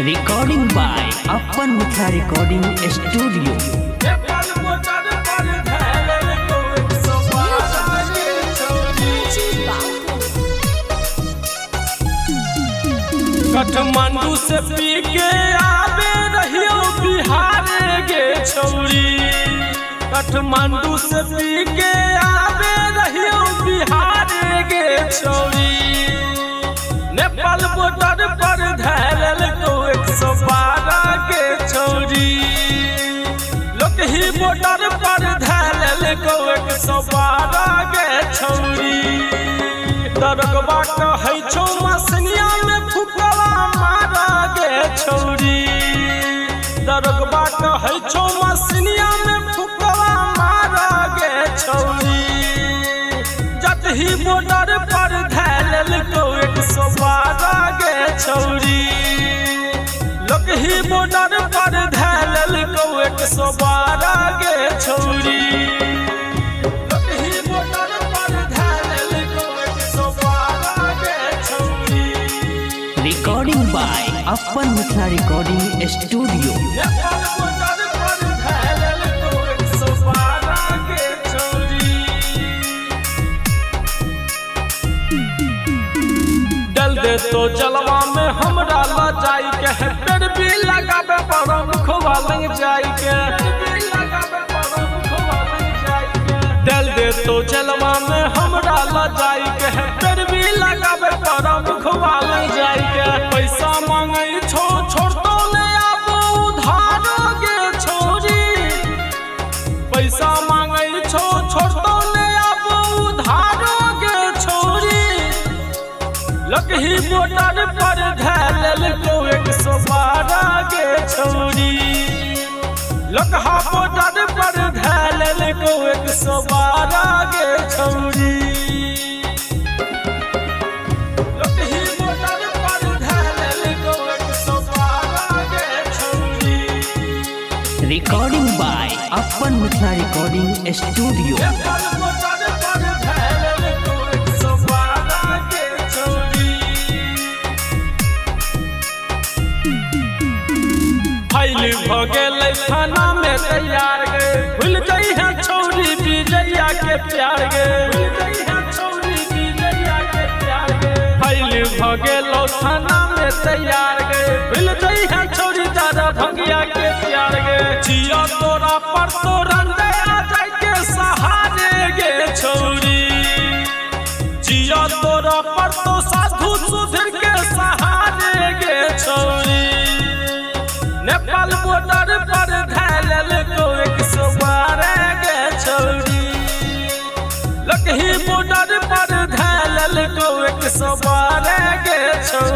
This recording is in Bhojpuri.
रिकॉर्डिंग बाय अपन मिथिला रिकॉर्डिंग स्टूडियो। काठमांडू से पी के आवे रहियो बिहार गे छौरी। काठमांडू से पी के आवे रहियो बिहार गे छौरी। नेपाल बॉर्डर पर धैल को 112 के छौरी। लोकही बॉर्डर पर धैल को 112 के छौरी। दरगवा कहै छौ मसनिया में फुकवा मारा गे छौरी। दरगवा कहै छौ मसनिया में फुकवा मारा गे छौरी। जतही बॉर्डर पर धैल को 112 गे छौरी। लोकही बॉर्डर पर धैल को 112 गे छौरी। रिकॉर्डिंग बाय अपन मिथिला रिकॉर्डिंग स्टूडियो। डल दे तो जलवा में हमरा ला जाई के है। पेड़ भी लगाबे परम खोवा लंग जाई के। डल दे तो जलवा में हमरा ला जाई के है। पेड़ भी लगाबे परम खोवा लंग जाई के। पैसा मांगई छो छोड़ तो ले आबो उधार गे छोरी। पैसा मांगई छो छोड़ तो ले आबो उधार गे छोरी। लोकही बॉर्डर पर धैल को 112 गे छौरी। लोकहा बॉर्डर पर धैल को 112 गे छौरी। लोकही बॉर्डर पर धैल को 112 गे छौरी। रिकॉर्डिंग बाय अपन मिथिला रिकॉर्डिंग स्टूडियो। फाइल भगेल थाना में तैयार गे। भूल गई है छौरी विजया के प्यार गे। फाइल भगेल थाना में तैयार गे। भूल गई है छौरी दादा भंगिया के प्यार गे। जिया तोरा पर तो रंजया जाय के सहारे गे छौरी। जिया तोरा पर तो साधु सुधीर के सहारे गे छौरी। नेपाल बॉर्डर पर धैल को 112 गे छौरी। लोकही बॉर्डर पर धैल को 112 गे छौरी।